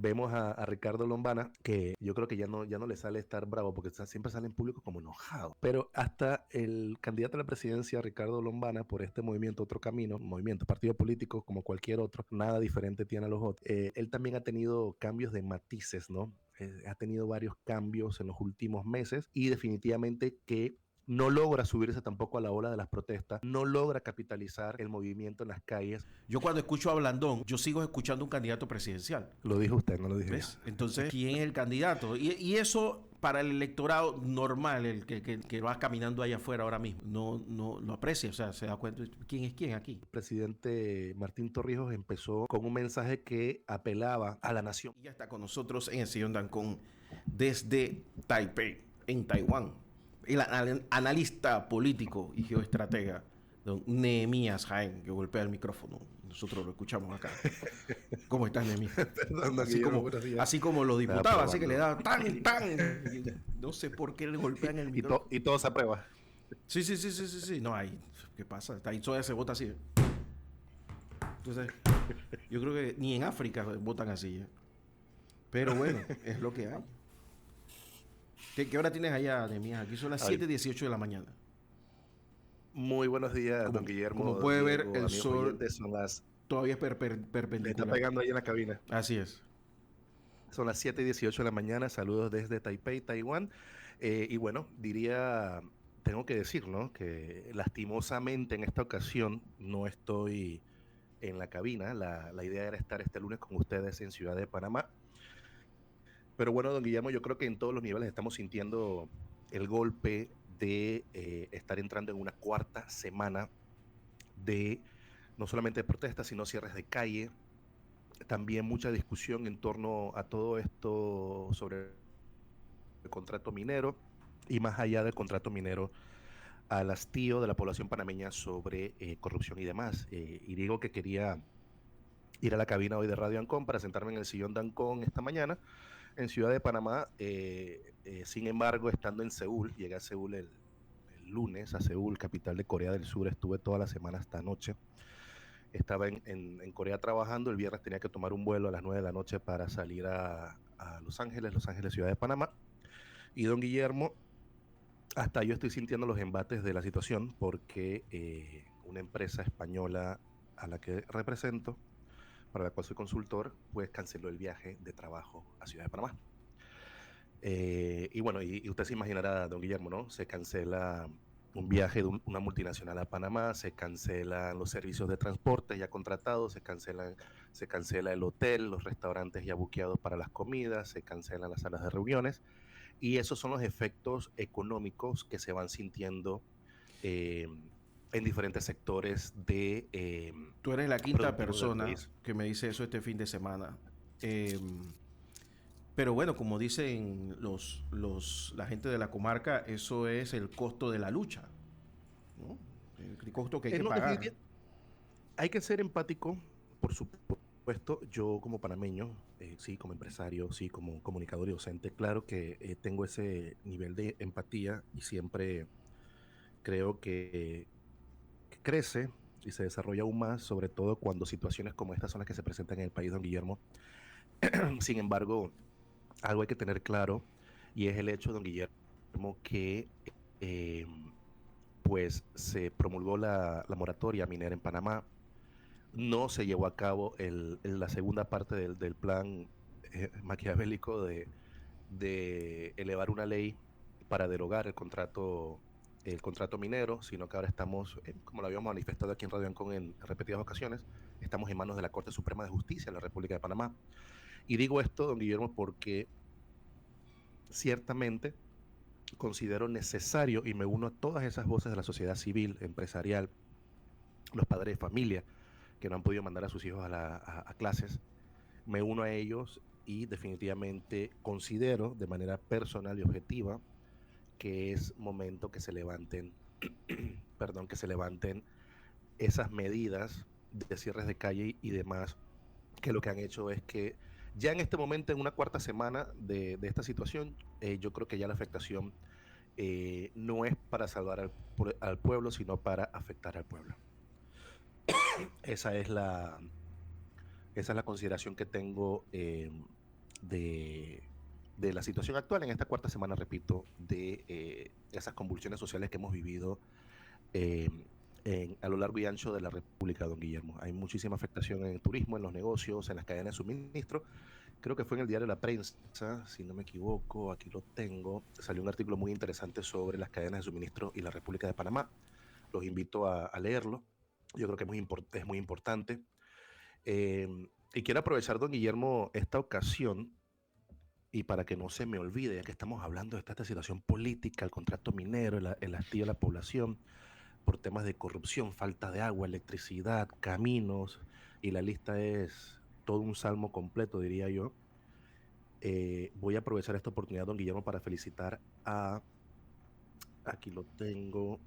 vemos a Ricardo Lombana, que yo creo que ya no le sale estar bravo, porque siempre sale en público como enojado. Pero hasta el candidato a la presidencia, Ricardo Lombana, por este movimiento Otro Camino, movimiento, partido político como cualquier otro, nada diferente tiene a los otros, él también ha tenido cambios de matices, ¿no? Ha tenido varios cambios en los últimos meses y definitivamente que no logra subirse tampoco a la ola de las protestas, no logra capitalizar el movimiento en las calles. Yo cuando escucho a Blandón, yo sigo escuchando un candidato presidencial. Lo dijo usted, no lo dije ¿Ves? yo. Entonces, ¿quién es el candidato? Y eso para el electorado normal, el que va caminando allá afuera ahora mismo, no lo aprecia, o sea, se da cuenta quién es quién aquí. El presidente Martín Torrijos empezó con un mensaje que apelaba a la nación. Y ya está con nosotros en el sillón Dancón desde Taipei, en Taiwán. El analista político y geoestratega, don Nehemías Jaén, que golpea el micrófono. Nosotros lo escuchamos acá. ¿Cómo estás, Nehemías? Perdón, así como los diputados, así que le da tan. No sé por qué le golpean el micrófono. Y todo se aprueba. Sí. No, ahí, ¿qué pasa? Ahí todavía se vota así. Entonces, yo creo que ni en África votan así. Pero bueno, es lo que hay. ¿Qué hora tienes allá, Nehemías? Aquí son las 7:18 de la mañana. Muy buenos días, don Guillermo. Como puede ver, el sol todavía es le perpendicular. está pegando ahí en la cabina. Así es. Son las 7:18 de la mañana. Saludos desde Taipei, Taiwán. Y bueno, tengo que decir, ¿no?, que lastimosamente en esta ocasión no estoy en la cabina. La idea era estar este lunes con ustedes en Ciudad de Panamá. Pero bueno, don Guillermo, yo creo que en todos los niveles estamos sintiendo el golpe de estar entrando en una cuarta semana de no solamente de protestas, sino cierres de calle. También mucha discusión en torno a todo esto sobre el contrato minero y más allá del contrato minero, al hastío de la población panameña sobre corrupción y demás. Y digo que quería ir a la cabina hoy de Radio Ancón para sentarme en el sillón de Ancón esta mañana en Ciudad de Panamá. Sin embargo, estando en Seúl, llegué a Seúl el lunes, a Seúl, capital de Corea del Sur. Estuve toda la semana hasta anoche. Estaba en Corea trabajando. El viernes tenía que tomar un vuelo a las 9 de la noche para salir a Los Ángeles, Ciudad de Panamá. Y don Guillermo, hasta yo estoy sintiendo los embates de la situación porque una empresa española a la que represento, para la cual soy consultor, pues canceló el viaje de trabajo a Ciudad de Panamá. Y bueno, y usted se imaginará, don Guillermo, ¿no? Se cancela un viaje de una multinacional a Panamá, se cancelan los servicios de transporte ya contratados, se cancela el hotel, los restaurantes ya buqueados para las comidas, se cancelan las salas de reuniones, y esos son los efectos económicos que se van sintiendo en diferentes sectores de... Tú eres la quinta persona que me dice eso este fin de semana. Pero bueno, como dicen la gente de la comarca, eso es el costo de la lucha, ¿no? El costo que hay que pagar. Hay que ser empático, por supuesto. Yo como panameño, sí, como empresario, sí, como comunicador y docente, claro que tengo ese nivel de empatía y siempre creo que crece y se desarrolla aún más, sobre todo cuando situaciones como estas son las que se presentan en el país, don Guillermo. Sin embargo, algo hay que tener claro, y es el hecho, don Guillermo, que pues se promulgó la moratoria minera en Panamá. No se llevó a cabo la segunda parte del plan maquiavélico de elevar una ley para derogar el contrato minero, sino que ahora estamos, como lo habíamos manifestado aquí en Radio Ancón en repetidas ocasiones, estamos en manos de la Corte Suprema de Justicia de la República de Panamá. Y digo esto, don Guillermo, porque ciertamente considero necesario, y me uno a todas esas voces de la sociedad civil, empresarial, los padres de familia que no han podido mandar a sus hijos a clases, me uno a ellos y definitivamente considero de manera personal y objetiva que es momento que se levanten, que se levanten esas medidas de cierres de calle y demás, que lo que han hecho es que ya en este momento, en una cuarta semana de esta situación, yo creo que ya la afectación no es para salvar al pueblo, sino para afectar al pueblo. Esa es la consideración que tengo de, de la situación actual en esta cuarta semana, repito, de esas convulsiones sociales que hemos vivido eh, a lo largo y ancho de la República, don Guillermo. Hay muchísima afectación en el turismo, en los negocios, en las cadenas de suministro. Creo que fue en el diario La Prensa, si no me equivoco, aquí lo tengo, salió un artículo muy interesante sobre las cadenas de suministro y la República de Panamá. Los invito a leerlo. Yo creo que es muy importante. Eh, y quiero aprovechar, don Guillermo, esta ocasión y para que no se me olvide, ya que estamos hablando de esta situación política, el contrato minero, el hastío a la población por temas de corrupción, falta de agua, electricidad, caminos, y la lista es todo un salmo completo, diría yo. Voy a aprovechar esta oportunidad, don Guillermo, para felicitar aquí lo tengo,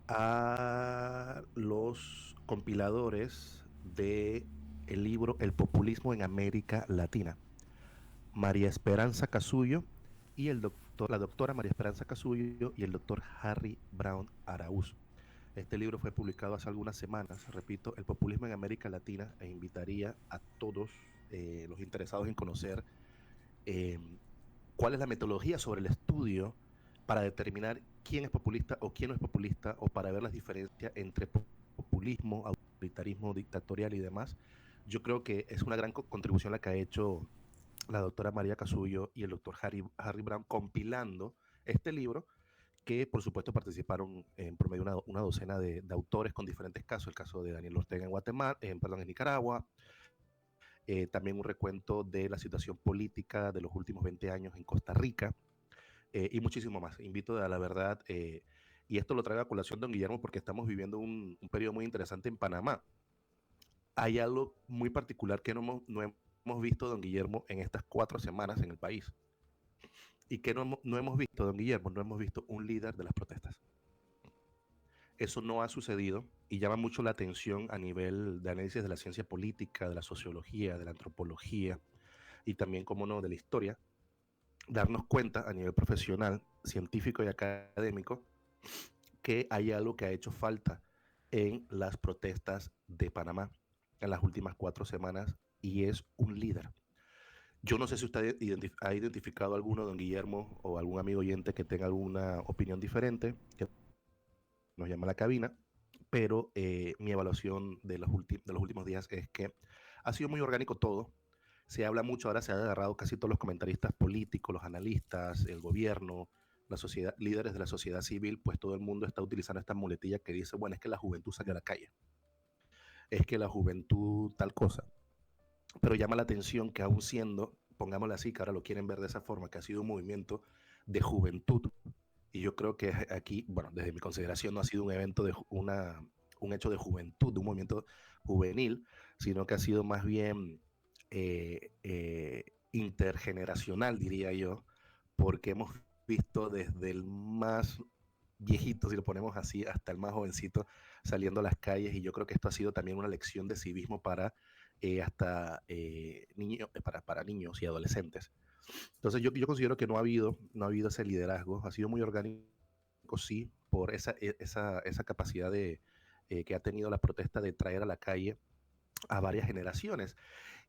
a los compiladores de el libro El populismo en América Latina, María Esperanza Casullo y la doctora María Esperanza Casullo y el doctor Harry Brown Araúz. Este libro fue publicado hace algunas semanas, repito, El populismo en América Latina, e invitaría a todos los interesados en conocer eh, cuál es la metodología sobre el estudio para determinar quién es populista o quién no es populista, o para ver las diferencias entre populismo, autoritarismo, dictatorial y demás. Yo creo que es una gran contribución la que ha hecho la doctora María Casullo y el doctor Harry Brown compilando este libro, que por supuesto participaron en promedio una docena de autores con diferentes casos, el caso de Daniel Ortega en Guatemala, perdón, en Nicaragua, también un recuento de la situación política de los últimos 20 años en Costa Rica, y muchísimo más. Invito a la verdad, y esto lo traigo a colación, don Guillermo, porque estamos viviendo un periodo muy interesante en Panamá. Hay algo muy particular que no hemos visto, don Guillermo, en estas 4 semanas en el país. ¿Y que no hemos visto, don Guillermo? No hemos visto un líder de las protestas. Eso no ha sucedido y llama mucho la atención a nivel de análisis de la ciencia política, de la sociología, de la antropología y también, como no, de la historia, darnos cuenta a nivel profesional, científico y académico, que hay algo que ha hecho falta en las protestas de Panamá en las últimas 4 semanas, y es un líder. Yo no sé si usted ha identificado alguno, don Guillermo, o algún amigo oyente que tenga alguna opinión diferente, que nos llama a la cabina, pero mi evaluación de los últimos días es que ha sido muy orgánico todo. Se habla mucho, ahora se han agarrado casi todos los comentaristas políticos, los analistas, el gobierno, la sociedad, líderes de la sociedad civil, pues todo el mundo está utilizando esta muletilla que dice, bueno, es que la juventud salió a la calle, es que la juventud tal cosa. Pero llama la atención que aún siendo, pongámoslo así, que ahora lo quieren ver de esa forma, que ha sido un movimiento de juventud, y yo creo que aquí, bueno, desde mi consideración no ha sido un evento un hecho de juventud, de un movimiento juvenil, sino que ha sido más bien intergeneracional, diría yo, porque hemos visto desde el más viejito, si lo ponemos así, hasta el más jovencito saliendo a las calles, y yo creo que esto ha sido también una lección de civismo para hasta niños, para niños y adolescentes. Entonces yo considero que no ha habido ese liderazgo, ha sido muy orgánico, sí, por esa capacidad que ha tenido la protesta de traer a la calle a varias generaciones.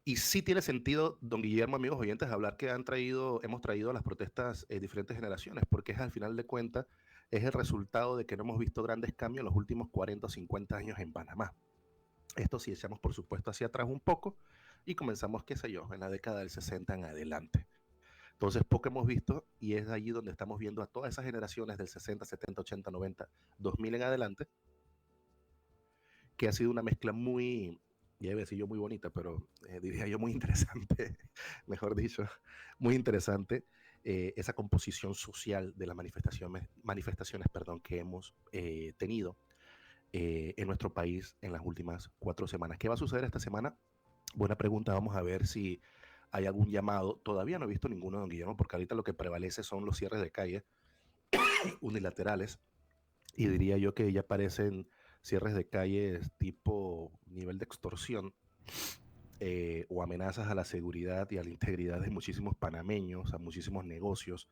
Y sí tiene sentido, don Guillermo, amigos oyentes, hablar que hemos traído a las protestas diferentes generaciones, porque es al final de cuentas, es el resultado de que no hemos visto grandes cambios en los últimos 40 o 50 años en Panamá. Esto sí echamos, por supuesto, hacia atrás un poco y comenzamos, qué sé yo, en la década del 60 en adelante. Entonces, poco hemos visto, y es allí donde estamos viendo a todas esas generaciones del 60, 70, 80, 90, 2000 en adelante, que ha sido una mezcla muy, ya iba a decir yo muy bonita, pero diría yo muy interesante, mejor dicho, muy interesante, esa composición social de las manifestaciones perdón, que hemos tenido en nuestro país en las últimas 4 semanas. ¿Qué va a suceder esta semana? Buena pregunta, vamos a ver si hay algún llamado. Todavía no he visto ninguno, don Guillermo, porque ahorita lo que prevalece son los cierres de calle unilaterales, y diría yo que ya parecen cierres de calles tipo nivel de extorsión, o amenazas a la seguridad y a la integridad de muchísimos panameños, a muchísimos negocios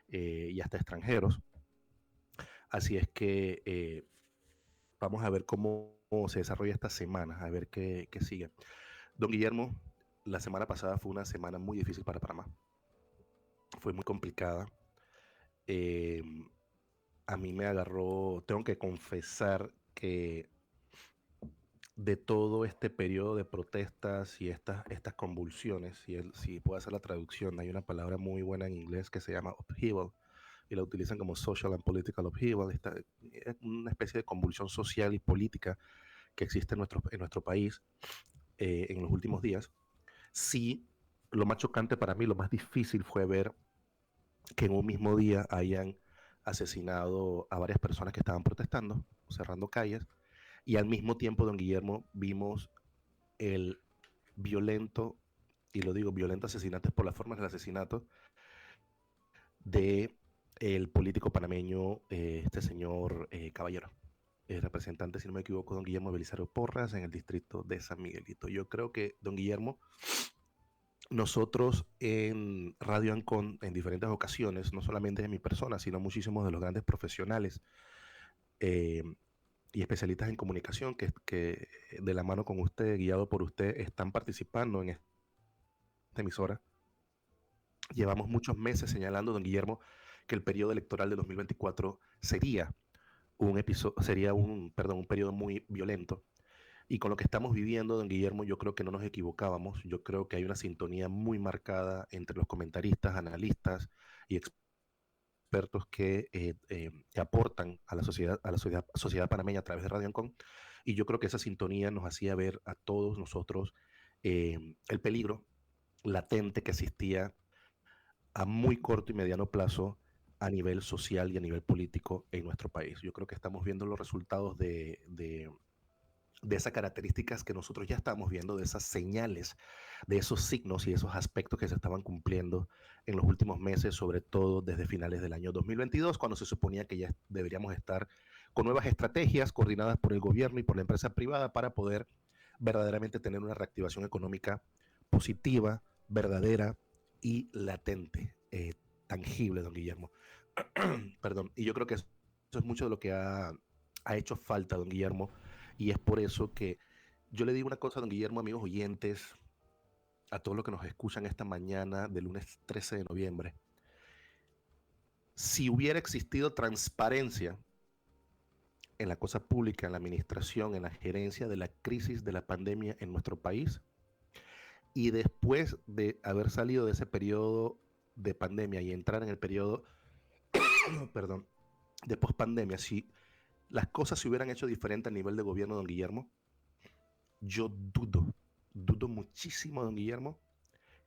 y hasta extranjeros. Así es que vamos a ver cómo se desarrolla esta semana, a ver qué sigue. Don Guillermo, la semana pasada fue una semana muy difícil para Panamá. Fue muy complicada. Eh, a mí me agarró, tengo que confesar que de todo este periodo de protestas y estas convulsiones, si puedo hacer la traducción, hay una palabra muy buena en inglés que se llama upheaval, y la utilizan como social and political upheaval, es una especie de convulsión social y política que existe en nuestro país en los últimos días. Sí, lo más chocante para mí, lo más difícil fue ver que en un mismo día hayan asesinado a varias personas que estaban protestando, cerrando calles, y al mismo tiempo, don Guillermo, vimos el violento, y lo digo violento asesinato por las formas del asesinato, de el político panameño, este señor Caballero, el representante, si no me equivoco, don Guillermo Belisario Porras, en el distrito de San Miguelito. Yo creo que, don Guillermo, nosotros en Radio Ancon, en diferentes ocasiones, no solamente de mi persona, sino muchísimos de los grandes profesionales eh, y especialistas en comunicación que de la mano con usted, guiado por usted, están participando en esta emisora. Llevamos muchos meses señalando, don Guillermo, que el periodo electoral de 2024 un periodo muy violento. Y con lo que estamos viviendo, don Guillermo, yo creo que no nos equivocábamos. Yo creo que hay una sintonía muy marcada entre los comentaristas, analistas y expertos que aportan a la sociedad panameña a través de Radio Ancon. Y yo creo que esa sintonía nos hacía ver a todos nosotros el peligro latente que existía a muy corto y mediano plazo a nivel social y a nivel político en nuestro país. Yo creo que estamos viendo los resultados de esas características que nosotros ya estamos viendo, de esas señales, de esos signos y esos aspectos que se estaban cumpliendo en los últimos meses, sobre todo desde finales del año 2022, cuando se suponía que ya deberíamos estar con nuevas estrategias coordinadas por el gobierno y por la empresa privada para poder verdaderamente tener una reactivación económica positiva, verdadera y latente, tangible, don Guillermo. Perdón, y yo creo que eso es mucho de lo que ha hecho falta, don Guillermo, y es por eso que yo le digo una cosa, don Guillermo, amigos oyentes, a todos los que nos escuchan esta mañana del lunes 13 de noviembre. Si hubiera existido transparencia en la cosa pública, en la administración, en la gerencia de la crisis de la pandemia en nuestro país, y después de haber salido de ese periodo de pandemia y entrar en el periodo, perdón, de pospandemia, si las cosas se hubieran hecho diferente a nivel de gobierno, don Guillermo, yo dudo muchísimo, don Guillermo,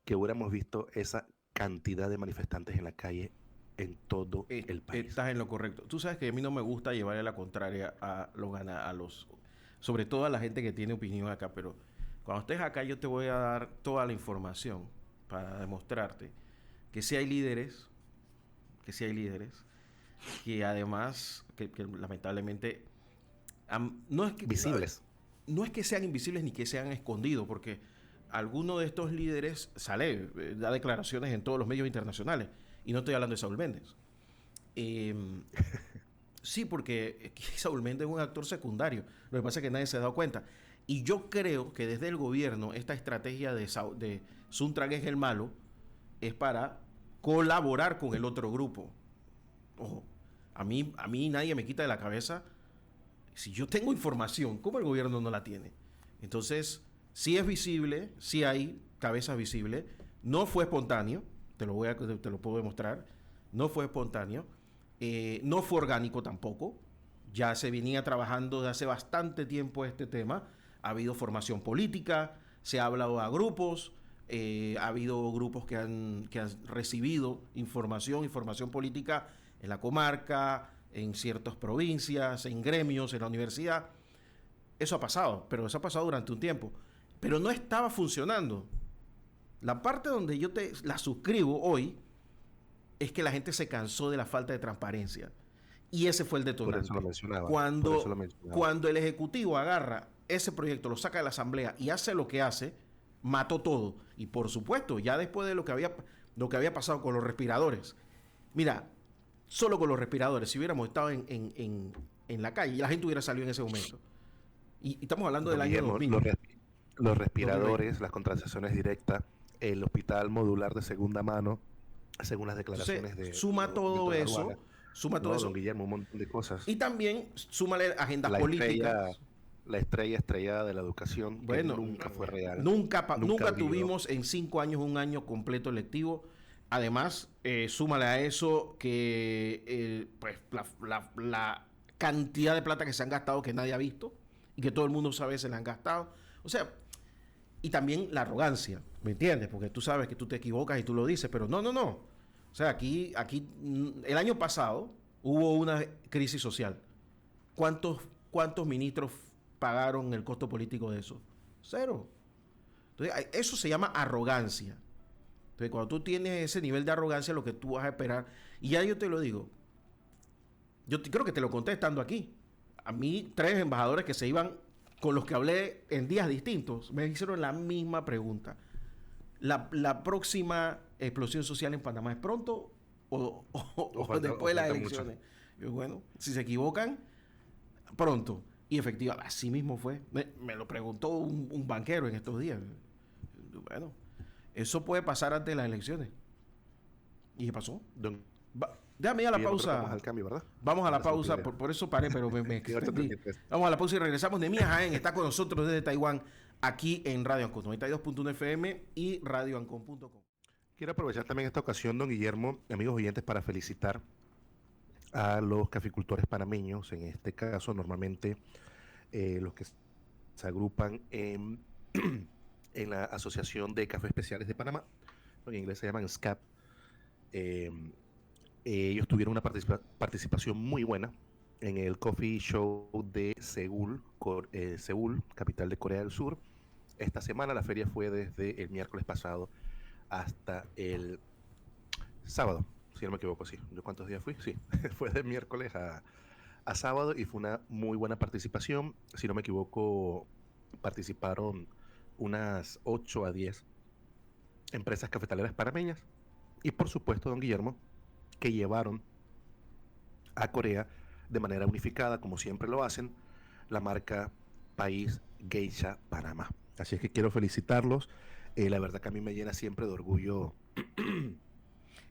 que hubiéramos visto esa cantidad de manifestantes en la calle en todo el país. Estás en lo correcto. Tú sabes que a mí no me gusta llevarle la contraria sobre todo a la gente que tiene opinión acá, pero cuando estés acá yo te voy a dar toda la información para demostrarte que sí hay líderes, que además, que lamentablemente, no es que... Visibles. No es que sean invisibles ni que sean escondidos, porque alguno de estos líderes da declaraciones en todos los medios internacionales, y no estoy hablando de Saúl Méndez. Sí, porque Saúl Méndez es un actor secundario, lo que pasa es que nadie se ha dado cuenta. Y yo creo que desde el gobierno esta estrategia de Suntrag es el malo es para colaborar con el otro grupo. Ojo, a mí nadie me quita de la cabeza. Si yo tengo información, ¿cómo el gobierno no la tiene? Entonces, sí es visible, sí hay cabezas visibles. No fue espontáneo, te lo puedo demostrar. No fue espontáneo. No fue orgánico tampoco. Ya se venía trabajando de hace bastante tiempo este tema. Ha habido formación política, se ha hablado a grupos, ha habido grupos que han recibido información política en la comarca, en ciertas provincias, en gremios, en la universidad. Eso ha pasado, pero eso ha pasado durante un tiempo. Pero no estaba funcionando. La parte donde yo la suscribo hoy es que la gente se cansó de la falta de transparencia. Y ese fue el detonante. Por eso lo mencionaba. Cuando el Ejecutivo agarra ese proyecto, lo saca de la Asamblea y hace lo que hace, mató todo. Y por supuesto, ya después de lo que había pasado con los respiradores. Mira, solo con los respiradores, si hubiéramos estado en la calle, la gente hubiera salido en ese momento. Y estamos hablando del año 2000. los 2020. respiradores, las contracciones directas, el hospital modular de segunda mano, según las Entonces, declaraciones de don Aruaga. suma todo No, don eso, Guillermo, un montón de cosas. y también súmale agendas La estrella, políticas. la estrella estrellada de la educación que Bueno, nunca fue real, nunca nunca brilló. tuvimos en 5 años un año completo lectivo. Además, súmale a eso que pues, la cantidad de plata que se han gastado que nadie ha visto y que todo el mundo sabe se la han gastado. O sea, y también la arrogancia, ¿me entiendes? Porque tú sabes que tú te equivocas y tú lo dices, pero no, no, no. O sea, aquí el año pasado hubo una crisis social. ¿Cuántos, cuántos ministros pagaron el costo político de eso? Cero. Entonces, eso se llama arrogancia. Entonces, cuando tú tienes ese nivel de arrogancia, lo que tú vas a esperar, y ya yo te lo digo, creo que te lo conté estando aquí. A mí, 3 embajadores que se iban, con los que hablé en días distintos, me hicieron la misma pregunta. ¿La próxima explosión social en Panamá es pronto o O después de las falta mucho. elecciones? Yo, bueno, si se equivocan, pronto. Y efectivamente, así mismo fue. Me lo preguntó un banquero en estos días. Bueno, eso puede pasar antes de las elecciones. ¿Y qué pasó? Don Déjame ir a la Guillermo, creo que vamos pausa. al cambio, ¿verdad? Vamos a la Ahora sí pausa, pide. por eso paré, pero me Pide extendí. 8:33. Vamos a la pausa y regresamos. Nemías Jaén está con nosotros desde Taiwán, aquí en Radio Ancon 92.1 FM y radioancon.com. Quiero aprovechar también esta ocasión, don Guillermo, amigos oyentes, para felicitar a los caficultores panameños. En este caso, normalmente los que se agrupan en la Asociación de Cafés Especiales de Panamá, en inglés se llaman SCAP. Eh, ellos tuvieron una participación muy buena en el Coffee Show de Seúl, Seúl, capital de Corea del Sur. Esta semana la feria fue desde el miércoles pasado hasta el sábado, si no me equivoco, sí. ¿Yo cuántos días fui? Sí, fue de miércoles a sábado y fue una muy buena participación. Si no me equivoco, participaron unas 8 a 10 empresas cafetaleras panameñas y por supuesto, don Guillermo, que llevaron a Corea de manera unificada, como siempre lo hacen, la marca País Geisha Panamá. Así es que quiero felicitarlos. La verdad que a mí me llena siempre de orgullo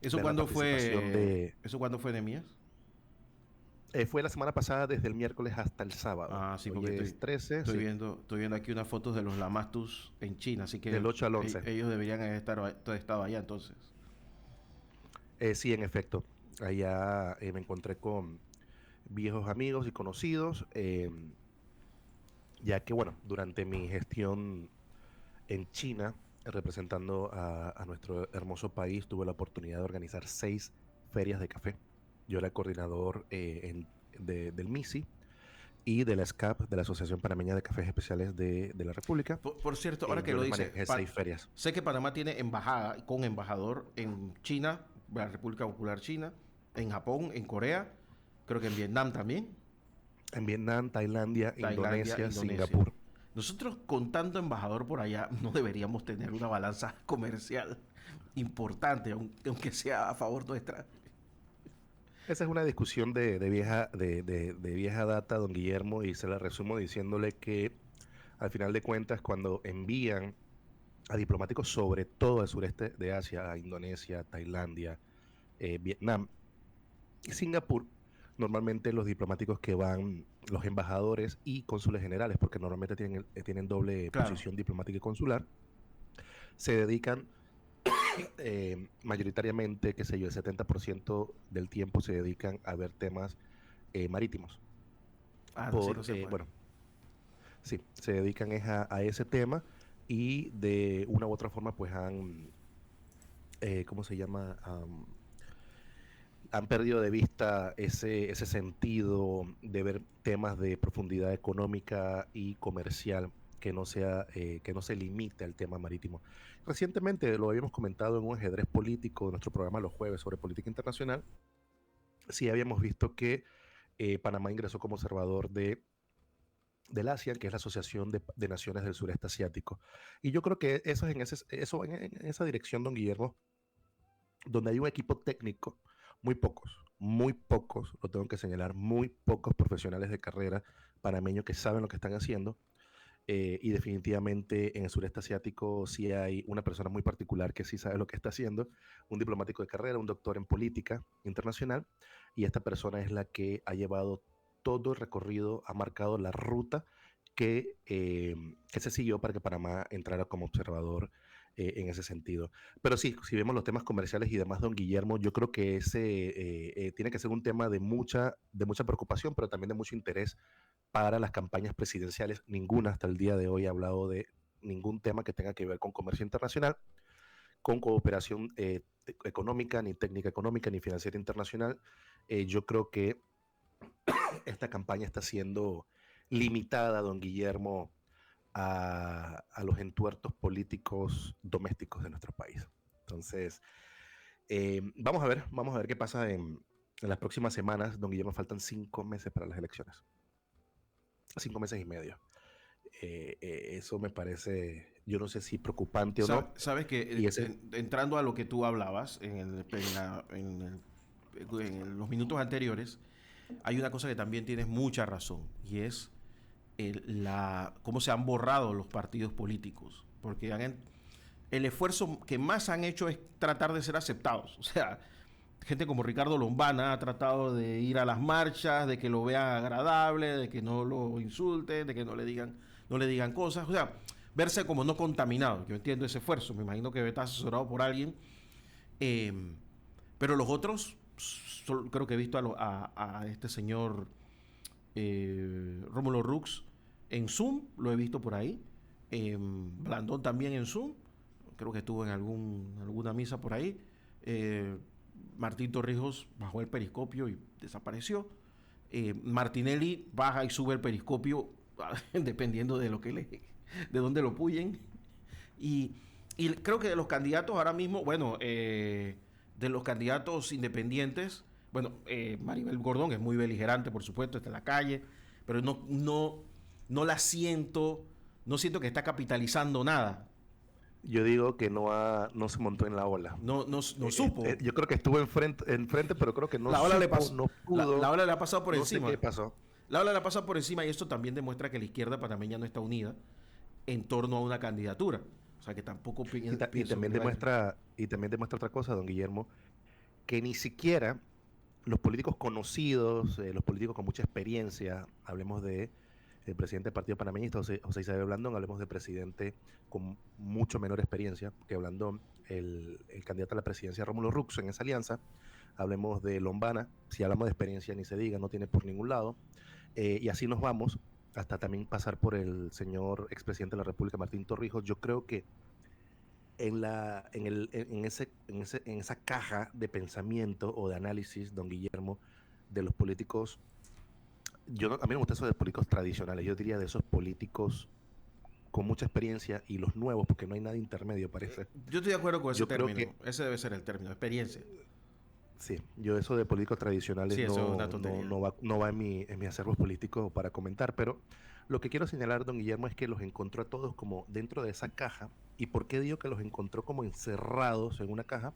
¿Eso ver la cuándo participación fue? de... ¿Eso cuándo fue, Nemías? Fue la semana pasada desde el miércoles hasta el sábado. Ah, sí, porque Hoy es 13, sí, estoy viendo aquí unas fotos de los Lamastus en China, así que del 8 al 11. ellos deberían haber estado allá entonces. Sí, en efecto. Allá me encontré con viejos amigos y conocidos, ya que, bueno, durante mi gestión en China, representando a nuestro hermoso país, tuve la oportunidad de organizar 6 ferias de café. Yo era coordinador del MISI y de la SCAP, de la Asociación Panameña de Cafés Especiales de la República. Por cierto, ahora que Yo lo les dice, manejé 6 ferias. sé que Panamá tiene embajada con embajador en China, la República Popular China, en Japón, en Corea, creo que en Vietnam también, En Vietnam, Tailandia, Tailandia, Indonesia, Indonesia. Singapur. Nosotros con tanto embajador por allá no deberíamos tener una balanza comercial importante, aunque sea a favor nuestra. Esa es una discusión de vieja data, don Guillermo, y se la resumo diciéndole que al final de cuentas, cuando envían a diplomáticos, sobre todo al sureste de Asia, a Indonesia, Tailandia, Vietnam y Singapur, normalmente los diplomáticos que van, los embajadores y cónsules generales, porque normalmente tienen doble Claro. posición diplomática y consular, se dedican mayoritariamente, qué sé yo, el 70% del tiempo se dedican a ver temas marítimos. Ah, no, sí, no se puede. Bueno, sí, se dedican a ese tema y de una u otra forma pues ¿cómo se llama? Han perdido de vista ese sentido de ver temas de profundidad económica y comercial que no se limite al tema marítimo. Recientemente lo habíamos comentado en un ajedrez político de nuestro programa los jueves sobre política internacional. Sí habíamos visto que Panamá ingresó como observador del ASEAN, que es la Asociación de Naciones del Sureste Asiático. Y yo creo que eso es en esa dirección, don Guillermo, donde hay un equipo técnico, muy pocos, lo tengo que señalar, muy pocos profesionales de carrera panameños que saben lo que están haciendo, Y definitivamente en el sureste asiático sí hay una persona muy particular que sí sabe lo que está haciendo, un diplomático de carrera, un doctor en política internacional, y esta persona es la que ha llevado todo el recorrido, ha marcado la ruta que se siguió para que Panamá entrara como observador en ese sentido. Pero sí, si vemos los temas comerciales y demás, don Guillermo, yo creo que ese tiene que ser un tema de mucha preocupación, pero también de mucho interés para las campañas presidenciales. Ninguna hasta el día de hoy ha hablado de ningún tema que tenga que ver con comercio internacional, con cooperación económica, ni técnica económica, ni financiera internacional. Yo creo que esta campaña está siendo limitada, don Guillermo, a los entuertos políticos domésticos de nuestro país. Entonces, vamos a ver qué pasa en las próximas semanas. Don Guillermo, faltan 5 meses para las elecciones. 5 meses y medio. Eso me parece, yo no sé si preocupante o no. Sabes que entrando a lo que tú hablabas en los minutos anteriores, hay una cosa que también tienes mucha razón, y es cómo se han borrado los partidos políticos, porque el esfuerzo que más han hecho es tratar de ser aceptados. O sea, gente como Ricardo Lombana ha tratado de ir a las marchas, de que lo vean agradable, de que no lo insulten, de que no le digan cosas. O sea, verse como no contaminado. Yo entiendo ese esfuerzo. Me imagino que está asesorado por alguien. Pero los otros, creo que he visto a este señor Rómulo Rux en Zoom, lo he visto por ahí. Blandón también en Zoom. Creo que estuvo en alguna misa por ahí. Martín Torrijos bajó el periscopio y desapareció. Martinelli baja y sube el periscopio dependiendo de de dónde lo puyen. Y creo que de los candidatos ahora mismo, bueno, de los candidatos independientes, bueno, Maribel Gordón es muy beligerante, por supuesto, está en la calle, pero no la siento, no siento que está capitalizando nada. Yo digo que no se montó en la ola. No supo. Yo creo que estuvo enfrente, pero creo que no la ola supo, le pasó, no pudo. la ola le ha pasado por encima. No sé qué pasó. La ola le ha pasado por encima, y esto también demuestra que la izquierda panameña no está unida en torno a una candidatura. O sea, que tampoco y también demuestra otra cosa, don Guillermo, que ni siquiera los políticos conocidos, los políticos con mucha experiencia, hablemos de el presidente del Partido Panameñista, José Isabel Blandón, hablemos de presidente con mucho menor experiencia que Blandón, el candidato a la presidencia Rómulo Rux en esa alianza, hablemos de Lombana, si hablamos de experiencia ni se diga, no tiene por ningún lado, y así nos vamos hasta también pasar por el señor expresidente de la República, Martín Torrijos. Yo creo que en esa caja de pensamiento o de análisis, don Guillermo, de los políticos, a mí me gusta eso de políticos tradicionales, yo diría de esos políticos con mucha experiencia y los nuevos, porque no hay nada intermedio, parece. Yo estoy de acuerdo con ese término, ese debe ser el término, experiencia. Sí, yo eso de políticos tradicionales no va en mi acervo político para comentar, pero lo que quiero señalar, don Guillermo, es que los encontró a todos como dentro de esa caja. ¿Y por qué digo que los encontró como encerrados en una caja?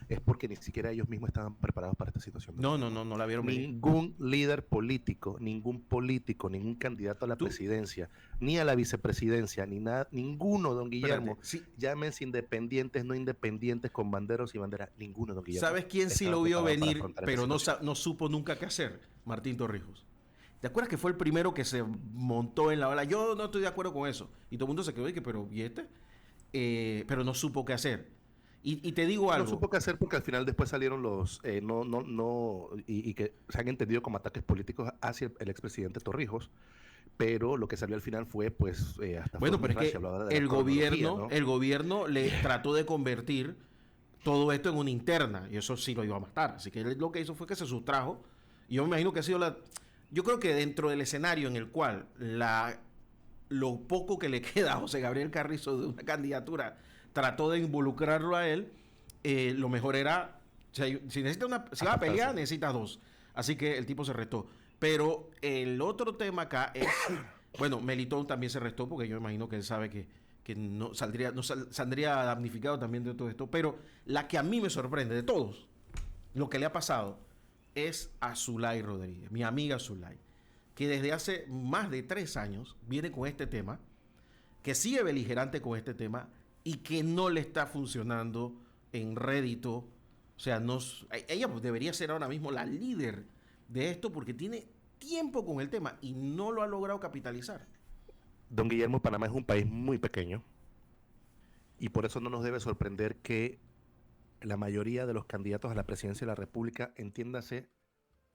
Es porque ni siquiera ellos mismos estaban preparados para esta situación. No la vieron venir. Ningún líder político, ningún candidato a la presidencia, ni a la vicepresidencia, ni nada, ninguno, don Guillermo. Sí. Llámense independientes, no independientes, con banderos y banderas, ninguno, don Guillermo. ¿Sabes quién sí lo vio venir, pero no supo nunca qué hacer? Martín Torrijos. ¿Te acuerdas que fue el primero que se montó en la ola? Yo no estoy de acuerdo con eso. Y todo el mundo se quedó y que, pero ¿y este? Pero no supo qué hacer. Y te digo algo. No supo qué hacer porque al final después salieron y que se han entendido como ataques políticos hacia el expresidente Torrijos, pero lo que salió al final fue, pues, hasta... Bueno, pero es que el gobierno le trató de convertir todo esto en una interna, y eso sí lo iba a matar. Así que él lo que hizo fue que se sustrajo, y yo me imagino que ha sido yo creo que dentro del escenario en el cual lo poco que le queda a José Gabriel Carrizo de una candidatura trató de involucrarlo a él, lo mejor era, si vas a pelear, necesitas dos. Así que el tipo se restó. Pero el otro tema acá es, bueno, Melitón también se restó, porque yo me imagino que él sabe que no saldría damnificado también de todo esto. Pero la que a mí me sorprende de todos, lo que le ha pasado, es a Zulay Rodríguez, mi amiga Zulay, que desde hace más de 3 años viene con este tema que sigue beligerante con este tema y que no le está funcionando en rédito. O sea, ella pues debería ser ahora mismo la líder de esto porque tiene tiempo con el tema y no lo ha logrado capitalizar. Don Guillermo, Panamá es un país muy pequeño y por eso no nos debe sorprender que la mayoría de los candidatos a la presidencia de la República, entiéndase,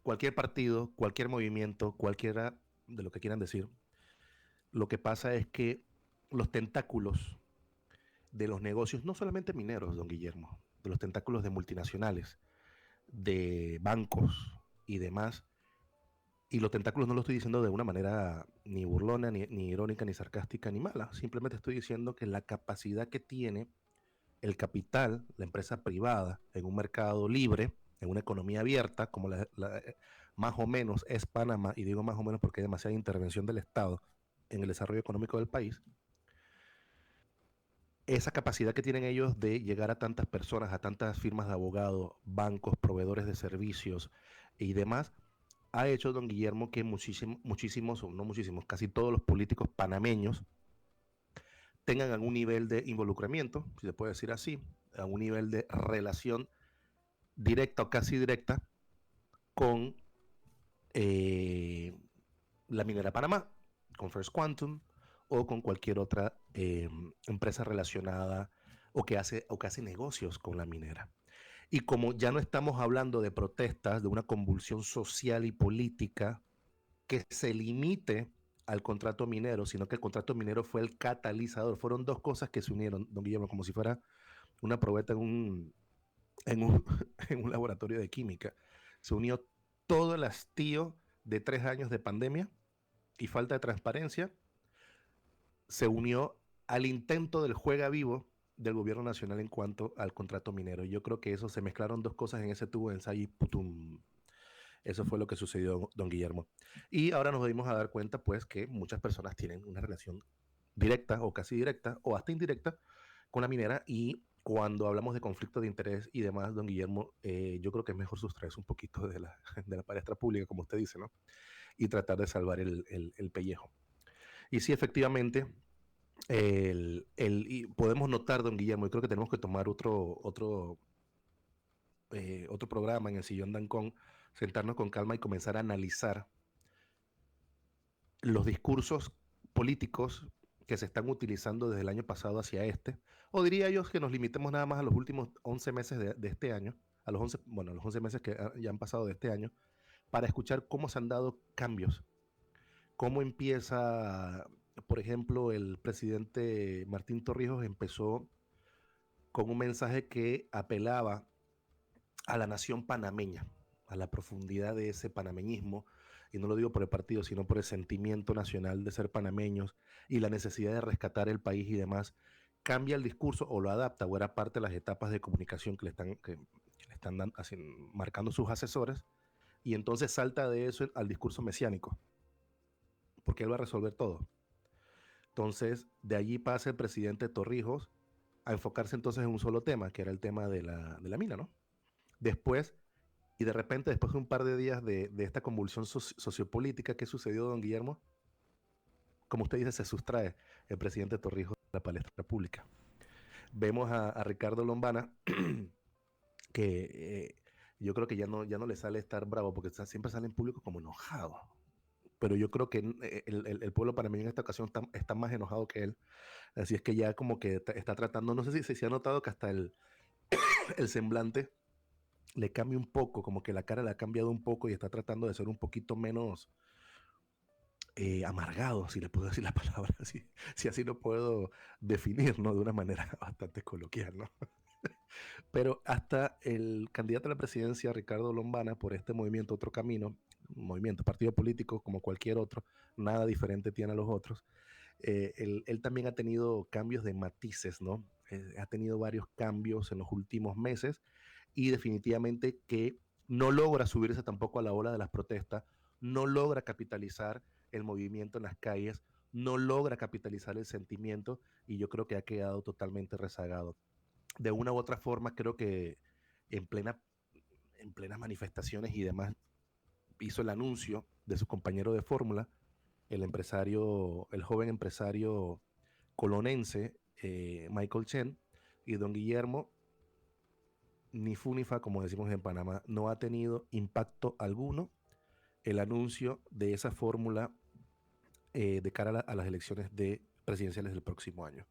cualquier partido, cualquier movimiento, cualquiera de lo que quieran decir, lo que pasa es que los tentáculos de los negocios, no solamente mineros, don Guillermo, de los tentáculos de multinacionales, de bancos y demás, y los tentáculos no lo estoy diciendo de una manera ni burlona, ni irónica, ni sarcástica, ni mala, simplemente estoy diciendo que la capacidad que tiene el capital, la empresa privada, en un mercado libre, en una economía abierta, como más o menos es Panamá, y digo más o menos porque hay demasiada intervención del Estado en el desarrollo económico del país, esa capacidad que tienen ellos de llegar a tantas personas, a tantas firmas de abogados, bancos, proveedores de servicios y demás, ha hecho, don Guillermo, que muchísimos, o no muchísimos, casi todos los políticos panameños tengan algún nivel de involucramiento, si se puede decir así, algún nivel de relación directa o casi directa con eh, la minera Panamá, con First Quantum o con cualquier otra empresa relacionada o que hace negocios con la minera. Y como ya no estamos hablando de protestas, de una convulsión social y política que se limite al contrato minero, sino que el contrato minero fue el catalizador. Fueron dos cosas que se unieron, don Guillermo, como si fuera una probeta en un, en un laboratorio de química. Se unió todo el hastío de 3 años de pandemia y falta de transparencia, se unió al intento del juega vivo del gobierno nacional en cuanto al contrato minero. Yo creo que eso se mezclaron dos cosas en ese tubo de ensayo y putum. Eso fue lo que sucedió, don Guillermo. Y ahora nos dimos a dar cuenta, pues, que muchas personas tienen una relación directa o casi directa o hasta indirecta con la minera y cuando hablamos de conflicto de interés y demás, don Guillermo, yo creo que es mejor sustraerse un poquito de de la palestra pública, como usted dice, ¿no? Y tratar de salvar el pellejo. Y sí, efectivamente, y podemos notar, don Guillermo, y creo que tenemos que tomar otro programa en el sillón Dancón, sentarnos con calma y comenzar a analizar los discursos políticos que se están utilizando desde el año pasado hacia este, o diría yo que nos limitemos nada más a los últimos 11 meses de este año, a los 11, bueno, a los 11 meses que ya han pasado de este año, para escuchar cómo se han dado cambios, cómo empieza, por ejemplo, el presidente Martín Torrijos empezó con un mensaje que apelaba a la nación panameña, a la profundidad de ese panameñismo, y no lo digo por el partido, sino por el sentimiento nacional de ser panameños y la necesidad de rescatar el país y demás, cambia el discurso o lo adapta o era parte de las etapas de comunicación que le están marcando sus asesores, y entonces salta de eso al discurso mesiánico, porque él va a resolver todo. Entonces, de allí pasa el presidente Torrijos a enfocarse entonces en un solo tema, que era el tema de la mina, ¿no? Después, y de repente, después de un par de días de esta convulsión sociopolítica, ¿qué sucedió, don Guillermo? Como usted dice, se sustrae el presidente Torrijos de la palestra pública. Vemos a Ricardo Lombana, que yo creo que ya no le sale estar bravo, porque siempre sale en público como enojado. Pero yo creo que el pueblo panameño en esta ocasión está más enojado que él. Así es que ya como que está tratando, no sé si se ha notado que hasta el semblante le cambia un poco, como que la cara le ha cambiado un poco y está tratando de ser un poquito menos amargado, si le puedo decir la palabra, si así lo puedo definir, ¿no? De una manera bastante coloquial, ¿no? Pero hasta el candidato a la presidencia, Ricardo Lombana, por este movimiento Otro Camino, movimiento, partido político como cualquier otro, nada diferente tiene a los otros, él también ha tenido cambios de matices, ¿no? Ha tenido varios cambios en los últimos meses y definitivamente que no logra subirse tampoco a la ola de las protestas, no logra capitalizar el movimiento en las calles, no logra capitalizar el sentimiento y yo creo que ha quedado totalmente rezagado. De una u otra forma, creo que en, plena, en plenas manifestaciones y demás hizo el anuncio de su compañero de fórmula, el joven empresario colonense Michael Chen, y don Guillermo, ni fu ni fa, como decimos en Panamá, no ha tenido impacto alguno el anuncio de esa fórmula de cara a las elecciones presidenciales del próximo año.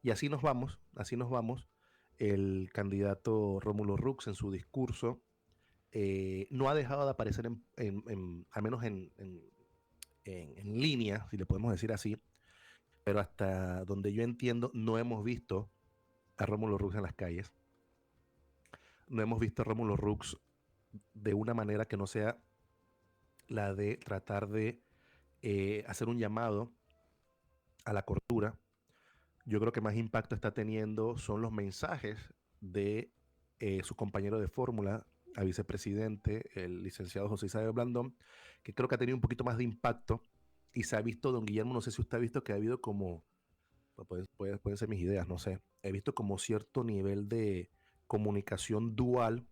Y así nos vamos. El candidato Rómulo Rux en su discurso no ha dejado de aparecer, al menos en línea, si le podemos decir así, pero hasta donde yo entiendo no hemos visto a Rómulo Rux en las calles. No hemos visto a Rómulo Rux de una manera que no sea la de tratar de hacer un llamado a la cordura. Yo creo que más impacto está teniendo son los mensajes de su compañero de fórmula, a vicepresidente, el licenciado José Isabel Blandón, que creo que ha tenido un poquito más de impacto y se ha visto, don Guillermo, no sé si usted ha visto que ha habido como, pueden ser mis ideas, no sé, he visto como cierto nivel de comunicación dual,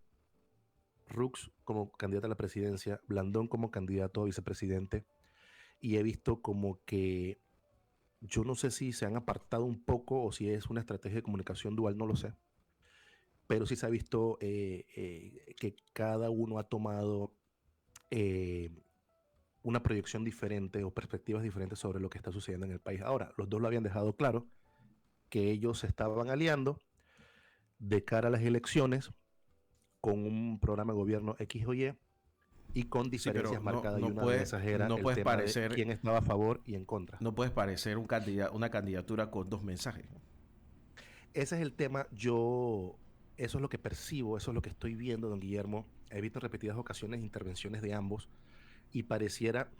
Rux como candidato a la presidencia, Blandón como candidato a vicepresidente, y he visto como que yo no sé si se han apartado un poco o si es una estrategia de comunicación dual, no lo sé. Pero sí se ha visto que cada uno ha tomado eh, una proyección diferente o perspectivas diferentes sobre lo que está sucediendo en el país. Ahora, los dos lo habían dejado claro, que ellos se estaban aliando de cara a las elecciones con un programa de gobierno X o y con Sí, pero diferencias marcadas, y no una de esas era no el puedes tema de parecer, quién estaba a favor y en contra. no puedes parecer una candidatura con dos mensajes. Ese es el tema. Eso es lo que percibo, eso es lo que estoy viendo, don Guillermo. He visto en repetidas ocasiones intervenciones de ambos y pareciera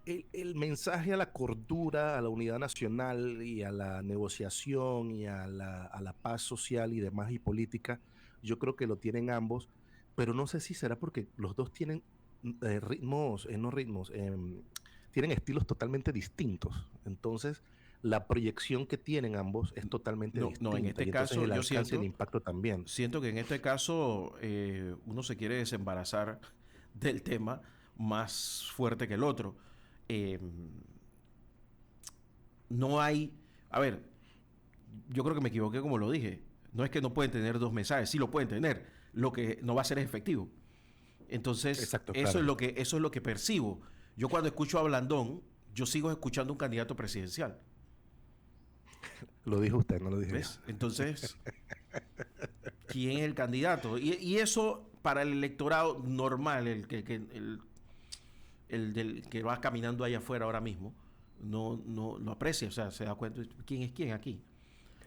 el mensaje a la cordura, a la unidad nacional y a la negociación y a la paz social y demás y política. Yo creo que lo tienen ambos, pero no sé si será porque los dos tienen ritmos, no ritmos, tienen estilos totalmente distintos. Entonces, la proyección que tienen ambos es totalmente No, no, en distinta, este y entonces caso el yo alcance y el impacto también. siento que en este caso uno se quiere desembarazar del tema más fuerte que el otro. Eh, no hay, a ver, yo creo que me equivoqué como lo dije. No es que no pueden tener dos mensajes, sí lo pueden tener. Lo que no va a ser es efectivo. Entonces, Exacto, claro. eso es lo que percibo. Yo cuando escucho a Blandón, yo sigo escuchando un candidato presidencial. Lo dijo usted, no lo dije yo. ¿Ves? Entonces, ¿quién es el candidato? Y eso para el electorado normal, el del que va caminando allá afuera ahora mismo, no lo aprecia, o sea, se da cuenta quién es quién aquí.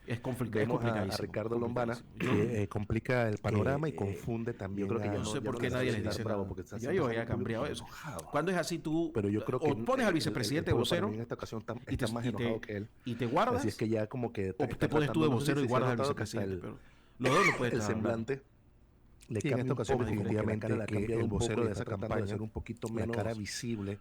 Es Vemos a complicadísimo, Ricardo Lombana, complicadísimo. que complica el panorama y Eh, confunde yo también creo que yo a, no sé ya por no qué le quiero nadie les decir dice bravo, nada. porque está, Ya siempre yo sale había el público cambiado como eso. enojado. ¿Cuándo es así tú Pero yo creo que o pones al el vicepresidente pueblo vocero panameño en esta ocasión y está más enojado que él. y te Así es guardas que ya como que o está te pones tú de tratando, no sé vocero y si se ha guardas al notado que hasta vicepresidente? Pero los dos no pueden el estar hablando. semblante Le sí, en esta cambia un ocasión poco como que la cara definitivamente le ha que cambiado el un poco vocero y de está esa tratando de campaña, ser un poquito la cara menos visible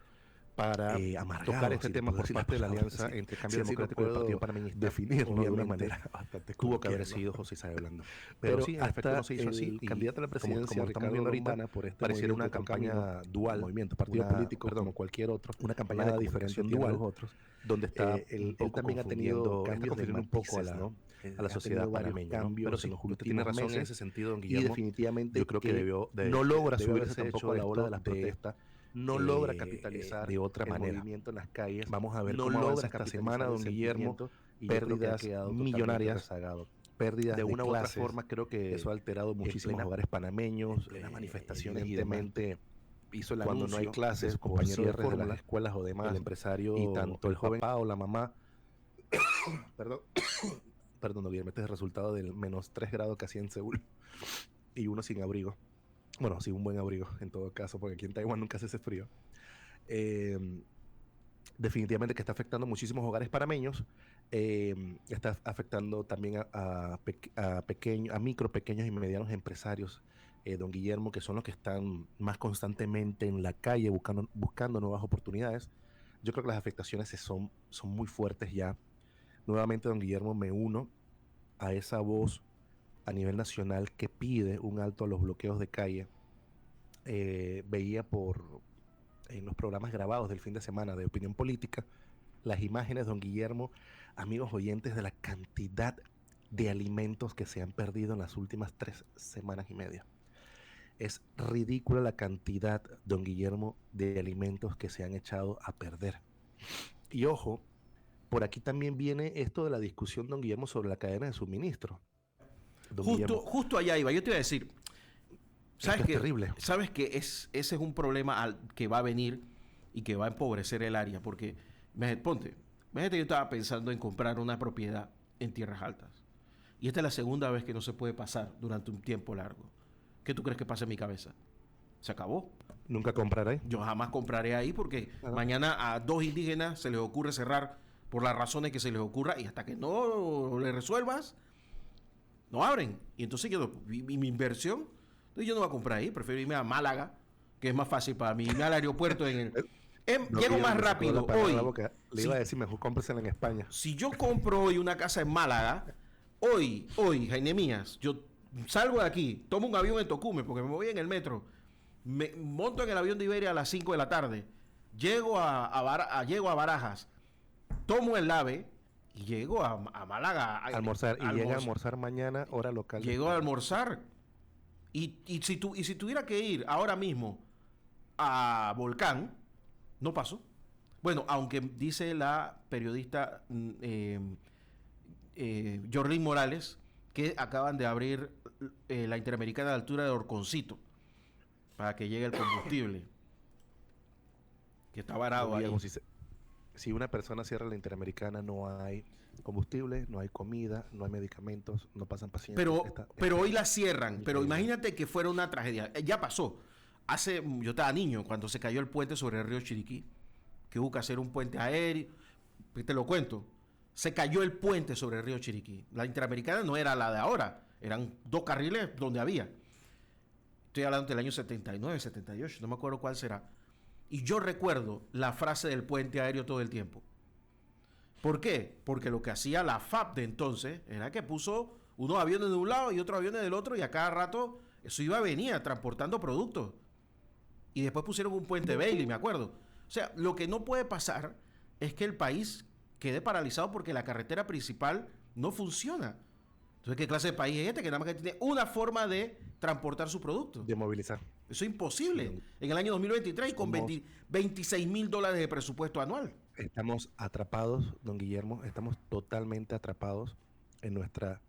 para tocar amargado, este si le tema puedo por decir la parte de la palabra alianza así. entre Si Cambio así lo Democrático y el Partido puedo Panameñista, definirlo de una obviamente manera bastante tuvo que haber coloquial, ¿no? sido José Isabel Blandón. Pero Pero sí, en efecto no hasta se hizo así, el y candidato a la como presidencia, lo estamos Ricardo viendo ahorita, Lombana, por este pareciera una movimiento del camino, campaña dual, movimiento, partido político, perdón, como cualquier otro, una campaña de nada diferente comunicación tiene a los dual, otros. donde está un Él poco también ha tenido está cambios de confundiendo un poco matices, ¿no? a la Ha sociedad tenido varios panameña, ¿no? Pero cambios en sí, los usted tiene últimos razón en meses ese sentido, don y Guillermo. Yo definitivamente creo que que no logra debe subirse haberse tampoco hecho a la ola esto de la protesta, no logra capitalizar de otra el manera. movimiento en las calles, Vamos a ver no cómo avanza logra esta semana, capitalizar el don Guillermo. sentimiento y yo creo que ha Pérdidas quedado totalmente millonarias, rezagado. pérdidas De de una u otra clases. forma creo que Eso ha alterado muchísimos hogares en panameños, plena manifestaciones y demás, evidentemente hizo el cuando no hay anuncio de clases su por compañero de cierres de las fórmula, escuelas o el demás, y empresario, tanto el el joven. papá o la mamá, perdón, perdón, Guillermo, este es el resultado del -3 grados que hacía en Seúl, y uno sin abrigo. Bueno, sí, un buen abrigo en todo caso, porque aquí en Taiwán nunca hace ese frío. Eh, Definitivamente que está afectando muchísimos hogares panameños, está afectando también a micro, pequeños y medianos empresarios, don Guillermo, que son los que están más constantemente en la calle buscando nuevas oportunidades. Yo creo que las afectaciones son muy fuertes ya. Nuevamente, don Guillermo, me uno a esa voz a nivel nacional que pide un alto a los bloqueos de calle. Veía en los programas grabados del fin de semana de opinión política las imágenes, don Guillermo, amigos oyentes, de la cantidad de alimentos que se han perdido en las últimas 3 semanas y media. Es ridícula la cantidad, don Guillermo, de alimentos que se han echado a perder. Y ojo, por aquí también viene esto de la discusión, don Guillermo, sobre la cadena de suministro. Don Guillermo, Justo allá iba. Yo te iba a decir, esto es terrible. sabes que ese es un problema que va a venir y que va a empobrecer el área, porque imagínate, yo estaba pensando en comprar una propiedad en Tierras Altas. Y esta es la segunda vez que no se puede pasar durante un tiempo largo. ¿Qué tú crees que pasa en mi cabeza? Se acabó. Nunca compraré. Yo jamás compraré ahí porque mañana a 2 indígenas se les ocurre cerrar por las razones que se les ocurra y hasta que no le resuelvas, no abren. Y entonces mi inversión, entonces yo no voy a comprar ahí, prefiero irme a Málaga, que es más fácil para mí, irme al aeropuerto llego más rápido hoy. Le iba a decir, mejor cómpresela en España. Si yo compro hoy una casa en Málaga, hoy, Jaime Mías, yo salgo de aquí, tomo un avión en Tocumen, porque me voy en el metro, me monto en el avión de Iberia a las 5 de la tarde, llego llego a Barajas, tomo el AVE y llego a Málaga. Almorzar. Y llega a almorzar mañana, hora local. Llego a almorzar. Y si tuviera que ir ahora mismo a Volcán, no paso. Bueno, aunque dice la periodista Jorlin Morales que acaban de abrir la Interamericana de altura de Orconcito para que llegue el combustible. Que está varado ahí. Si una persona cierra la Interamericana, no hay combustible, no hay comida, no hay medicamentos, no pasan pacientes. Pero hoy la cierran. Pero imagínate que fuera una tragedia. Ya pasó. Yo estaba niño cuando se cayó el puente sobre el río Chiriquí, que hubo que hacer un puente aéreo. Te lo cuento. Se cayó el puente sobre el río Chiriquí. La Interamericana no era la de ahora. Eran 2 carriles donde había. Estoy hablando del año 79, 78, no me acuerdo cuál será. Y yo recuerdo la frase del puente aéreo todo el tiempo. ¿Por qué? Porque lo que hacía la FAP de entonces era que puso unos aviones de un lado y otros aviones del otro y a cada rato eso iba a venir transportando productos. Y después pusieron un puente Bailey, me acuerdo. O sea, lo que no puede pasar es que el país quede paralizado porque la carretera principal no funciona. Entonces, ¿qué clase de país es este que nada más que tiene una forma de transportar su producto? De movilizar. Eso es imposible. Sí. En el año 2023 con $26,000 de presupuesto anual. Estamos atrapados, don Guillermo, estamos totalmente atrapados en nuestra,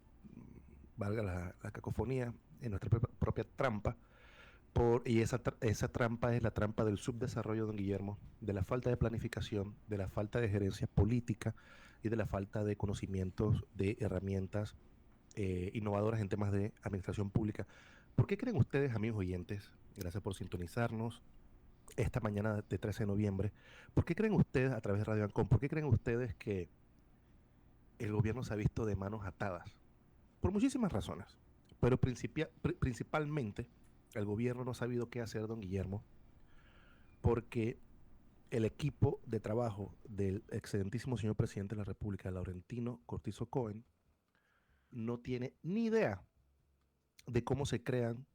valga la cacofonía, en nuestra propia trampa. Y esa trampa es la trampa del subdesarrollo, don Guillermo, de la falta de planificación, de la falta de gerencia política y de la falta de conocimientos de herramientas innovadoras en temas de administración pública. ¿Por qué creen ustedes, amigos oyentes, gracias por sintonizarnos esta mañana de 13 de noviembre, por qué creen ustedes, a través de Radio Ancon, por qué creen ustedes que el gobierno se ha visto de manos atadas? Por muchísimas razones, pero principalmente el gobierno no ha sabido qué hacer, don Guillermo, porque el equipo de trabajo del excelentísimo señor presidente de la República, Laurentino Cortizo Cohen, no tiene ni idea de cómo se crean,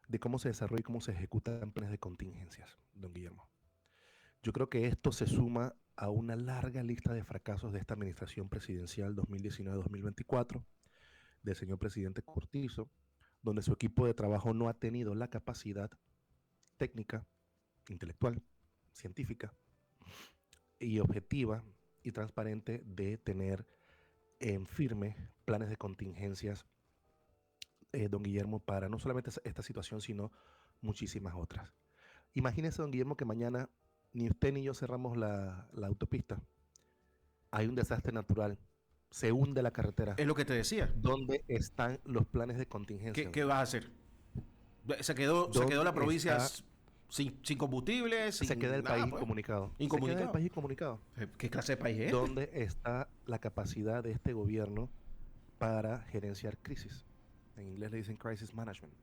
de cómo se desarrollan y cómo se ejecutan planes de contingencias, don Guillermo. Yo creo que esto se suma a una larga lista de fracasos de esta administración presidencial 2019-2024 del señor presidente Cortizo, donde su equipo de trabajo no ha tenido la capacidad técnica, intelectual, científica y objetiva y transparente de tener en firme planes de contingencias, don Guillermo, para no solamente esta situación, sino muchísimas otras. Imagínese, don Guillermo, que mañana ni usted ni yo cerramos la autopista. Hay un desastre natural. Se hunde la carretera. Es lo que te decía. ¿Dónde están los planes de contingencia? ¿Qué vas a hacer? Se quedó la provincia sin combustible. Se queda el país incomunicado. Se queda el país incomunicado. ¿Qué clase de país es? ¿Dónde está la capacidad de este gobierno para gerenciar crisis? En inglés le dicen crisis management.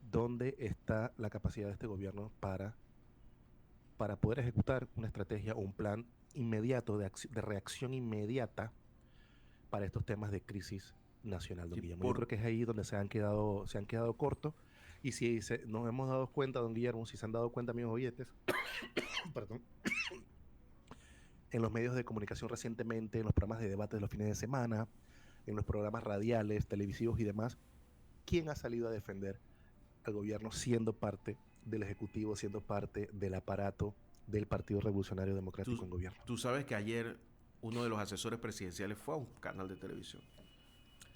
¿Dónde está la capacidad de este gobierno para poder ejecutar una estrategia o un plan inmediato de reacción inmediata para estos temas de crisis nacional, don Guillermo? Yo creo que es ahí donde se han quedado cortos. Y si nos hemos dado cuenta, don Guillermo, si se han dado cuenta, amigos oyentes, perdón, en los medios de comunicación recientemente, en los programas de debate de los fines de semana, en los programas radiales, televisivos y demás, ¿quién ha salido a defender al gobierno siendo parte del Ejecutivo, siendo parte del aparato del Partido Revolucionario Democrático en gobierno? Tú sabes que ayer uno de los asesores presidenciales fue a un canal de televisión.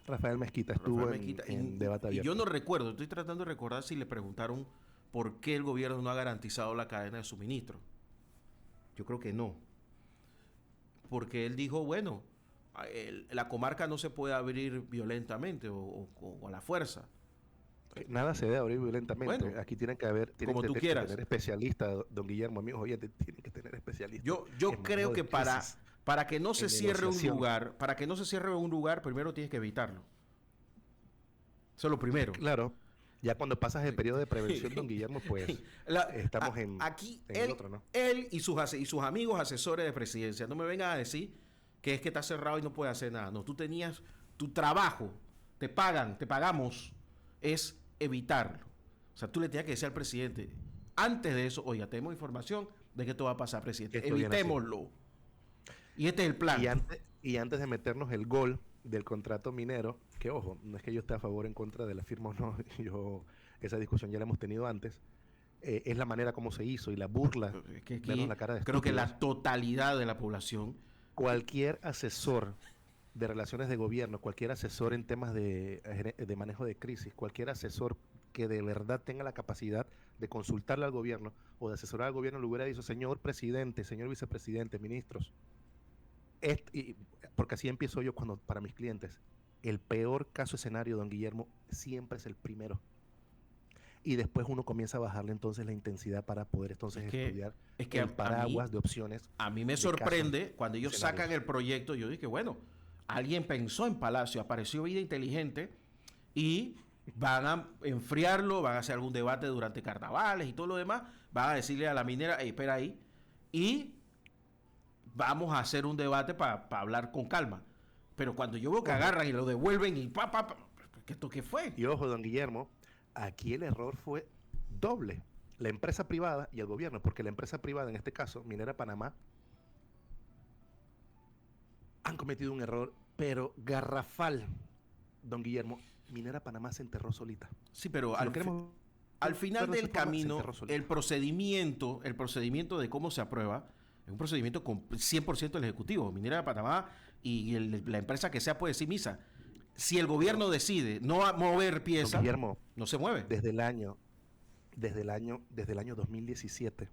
Rafael Mezquita estuvo en debate abierto. Y yo no recuerdo, estoy tratando de recordar si le preguntaron por qué el gobierno no ha garantizado la cadena de suministro. Yo creo que no. Porque él dijo, bueno, la comarca no se puede abrir violentamente o a la fuerza. Nada se debe abrir violentamente. Bueno, aquí tienen que haber, tener especialistas, don Guillermo, amigos oyentes, tienen que tener especialistas. Yo creo que para que no se cierre un lugar, primero tienes que evitarlo. Eso es lo primero. Claro. Ya cuando pasas el periodo de prevención, don Guillermo, pues estamos en el otro, ¿no? Él y sus amigos asesores de presidencia, no me vengan a decir que es que está cerrado y no puede hacer nada. No, tú tenías tu trabajo, te pagamos, es evitarlo. O sea, tú le tenías que decir al presidente, antes de eso, oiga, tenemos información de que esto va a pasar, presidente. Evitémoslo. Y este es el plan. Y antes de meternos el gol del contrato minero, que ojo, no es que yo esté a favor o en contra de la firma o no, esa discusión ya la hemos tenido antes, es la manera como se hizo y la burla, vernos la cara de creo estúpidos. Que la totalidad de la población... Cualquier asesor de relaciones de gobierno, cualquier asesor en temas de manejo de crisis, cualquier asesor que de verdad tenga la capacidad de consultarle al gobierno o de asesorar al gobierno le hubiera dicho, señor presidente, señor vicepresidente, ministros, porque así empiezo yo para mis clientes, el peor caso escenario, don Guillermo, siempre es el primero. Y después uno comienza a bajarle entonces la intensidad para poder entonces estudiar el paraguas de opciones. A mí me sorprende cuando ellos sacan el proyecto, yo dije, bueno, alguien pensó en Palacio, apareció vida inteligente y van a enfriarlo, van a hacer algún debate durante carnavales y todo lo demás, van a decirle a la minera, espera ahí, y vamos a hacer un debate para hablar con calma. Pero cuando yo veo que agarran y lo devuelven y ¿esto qué fue? Y ojo, don Guillermo, aquí el error fue doble. La empresa privada y el gobierno, porque la empresa privada, en este caso, Minera Panamá, han cometido un error, pero garrafal, don Guillermo. Minera Panamá se enterró solita. Sí, pero al final del camino, el procedimiento de cómo se aprueba es un procedimiento con 100% del Ejecutivo. Minera Panamá y la empresa que sea puede decir misa. Si el gobierno decide no mover pieza, Guillermo, no se mueve. Desde el año 2017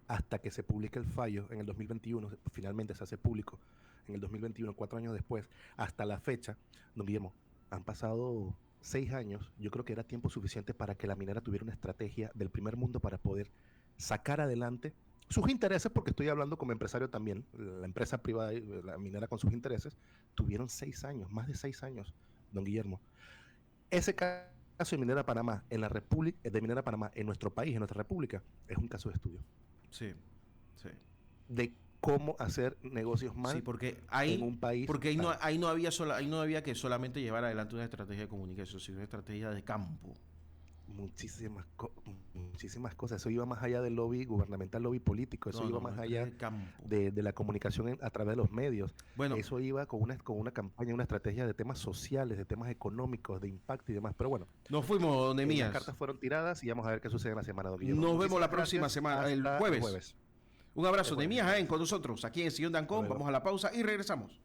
hasta que se publica el fallo en el 2021, finalmente se hace público en el 2021, 4 años después, hasta la fecha, don Guillermo, han pasado 6 años. Yo creo que era tiempo suficiente para que la minera tuviera una estrategia del primer mundo para poder sacar adelante sus intereses, porque estoy hablando como empresario también. La empresa privada y la minera con sus intereses tuvieron 6 años, más de 6 años, don Guillermo. Ese caso de Minera Panamá en la República, de Minera Panamá en nuestro país, en nuestra república, es un caso de estudio. Sí, sí. De cómo hacer negocios mal en un país. Porque ahí no había que solamente llevar adelante una estrategia de comunicación, sino una estrategia de campo. Muchísimas cosas. Eso iba más allá del lobby gubernamental, lobby político. Eso iba más allá de la comunicación a través de los medios. Bueno, eso iba con una campaña, una estrategia de temas sociales, de temas económicos, de impacto y demás. Pero bueno, nos fuimos, Nehemías. Las cartas fueron tiradas y vamos a ver qué sucede en la semana. Nos vemos la próxima semana, el jueves. Un abrazo, Nehemías con nosotros aquí en Sillón de Ancón. Vamos a la pausa y regresamos.